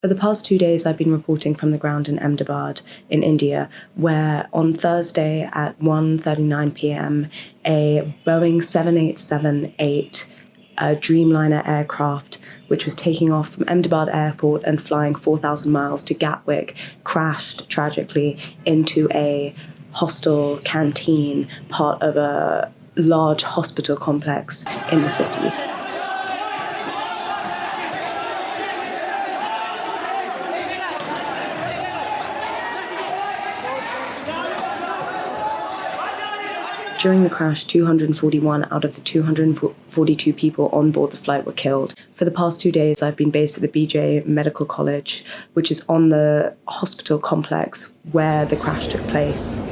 For the past 2 days, I've been reporting from the ground in Ahmedabad in India, where on Thursday at 1:39 p.m., a Boeing 787-8, a Dreamliner aircraft, which was taking off from Ahmedabad airport and flying 4,000 miles to Gatwick, crashed tragically into a hostel canteen, part of a large hospital complex in the city. During the crash, 241 out of the 242 people on board the flight were killed. For the past 2 days, I've been based at the BJ Medical College, which is on the hospital complex where the crash took place.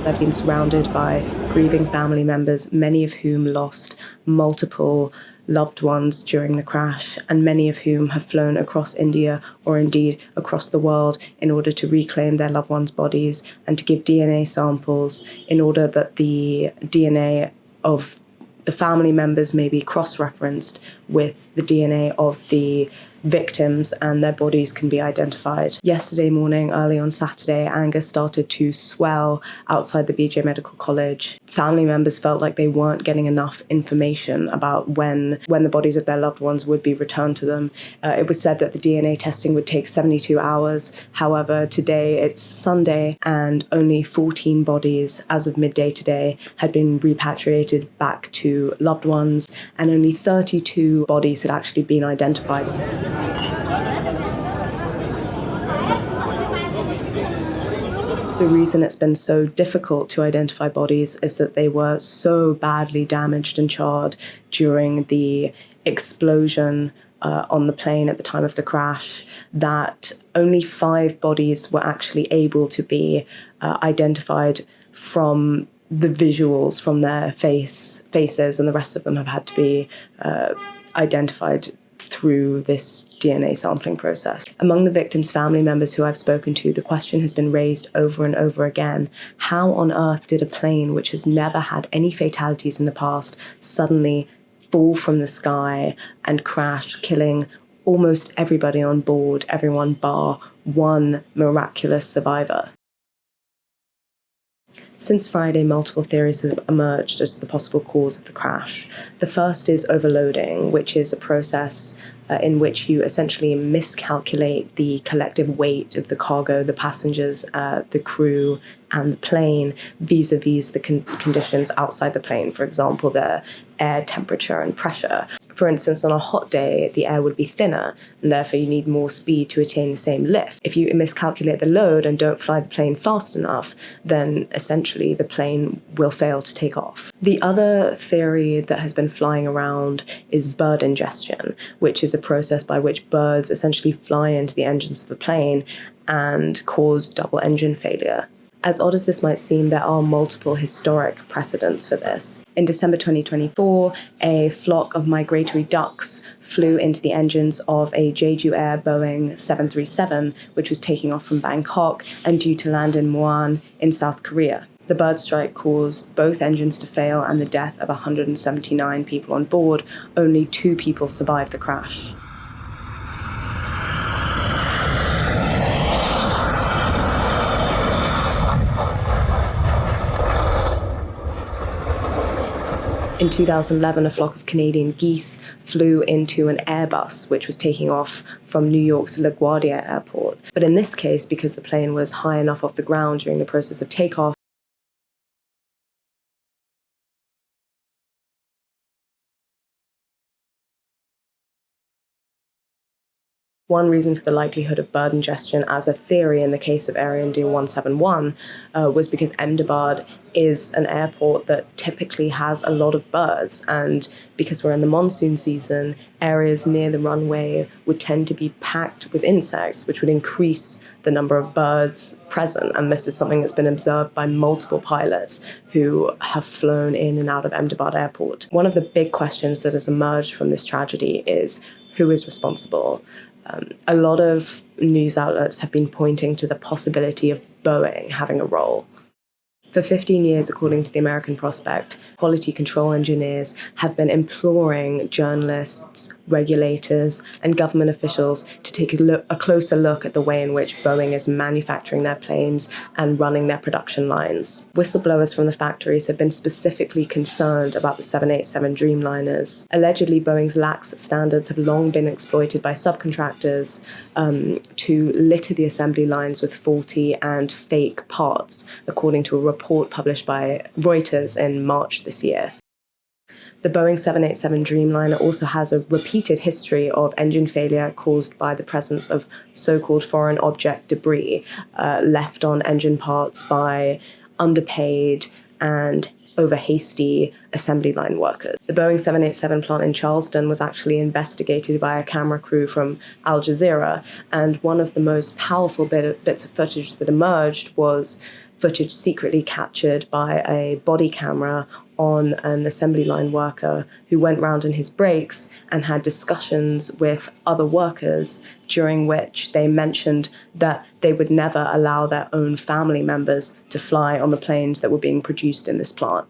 I've been surrounded by grieving family members, many of whom lost multiple loved ones during the crash, and many of whom have flown across India or indeed across the world in order to reclaim their loved ones' bodies and to give DNA samples in order that the DNA of the family members may be cross-referenced with the DNA of the victims and their bodies can be identified. Yesterday morning, early on Saturday, anger started to swell outside the BJ Medical College. Family members felt like they weren't getting enough information about when the bodies of their loved ones would be returned to them. It was said that the DNA testing would take 72 hours. However, today it's Sunday and only 14 bodies as of midday today had been repatriated back to loved ones, and only 32 bodies had actually been identified. The reason it's been so difficult to identify bodies is that they were so badly damaged and charred during the explosion on the plane at the time of the crash that only 5 bodies were actually able to be identified from the visuals from their faces, and the rest of them have had to be identified through this DNA sampling process. Among the victims' family members who I've spoken to, the question has been raised over and over again: how on earth did a plane which has never had any fatalities in the past suddenly fall from the sky and crash, killing almost everybody on board, everyone bar one miraculous survivor? Since Friday, multiple theories have emerged as to the possible cause of the crash. The first is overloading, which is a process in which you essentially miscalculate the collective weight of the cargo, the passengers, the crew, and the plane vis-a-vis the conditions outside the plane, for example, the air temperature and pressure. For instance, on a hot day, the air would be thinner, and therefore you need more speed to attain the same lift. If you miscalculate the load and don't fly the plane fast enough, then essentially the plane will fail to take off. The other theory that has been flying around is bird ingestion, which is a process by which birds essentially fly into the engines of the plane and cause double engine failure. As odd as this might seem, there are multiple historic precedents for this. In December 2024, a flock of migratory ducks flew into the engines of a Jeju Air Boeing 737, which was taking off from Bangkok and due to land in Muan in South Korea. The bird strike caused both engines to fail and the death of 179 people on board. Only 2 people survived the crash. In 2011, a flock of Canadian geese flew into an Airbus, which was taking off from New York's LaGuardia airport. But in this case, because the plane was high enough off the ground during the process of takeoff, one reason for the likelihood of bird ingestion as a theory in the case of Air India 171 was because Ahmedabad is an airport that typically has a lot of birds, and because we're in the monsoon season, areas near the runway would tend to be packed with insects, which would increase the number of birds present, and this is something that's been observed by multiple pilots who have flown in and out of Ahmedabad airport. One of the big questions that has emerged from this tragedy is who is responsible? A lot of news outlets have been pointing to the possibility of Boeing having a role. For 15 years, according to the American Prospect, quality control engineers have been imploring journalists, regulators, and government officials to take a closer look at the way in which Boeing is manufacturing their planes and running their production lines. Whistleblowers from the factories have been specifically concerned about the 787 Dreamliners. Allegedly, Boeing's lax standards have long been exploited by subcontractors to litter the assembly lines with faulty and fake parts, according to a report published by Reuters in March this year. The Boeing 787 Dreamliner also has a repeated history of engine failure caused by the presence of so-called foreign object debris left on engine parts by underpaid and over-hasty assembly line workers. The Boeing 787 plant in Charleston was actually investigated by a camera crew from Al Jazeera, and one of the most powerful bits of footage that emerged was footage secretly captured by a body camera on an assembly line worker who went round in his breaks and had discussions with other workers, during which they mentioned that they would never allow their own family members to fly on the planes that were being produced in this plant.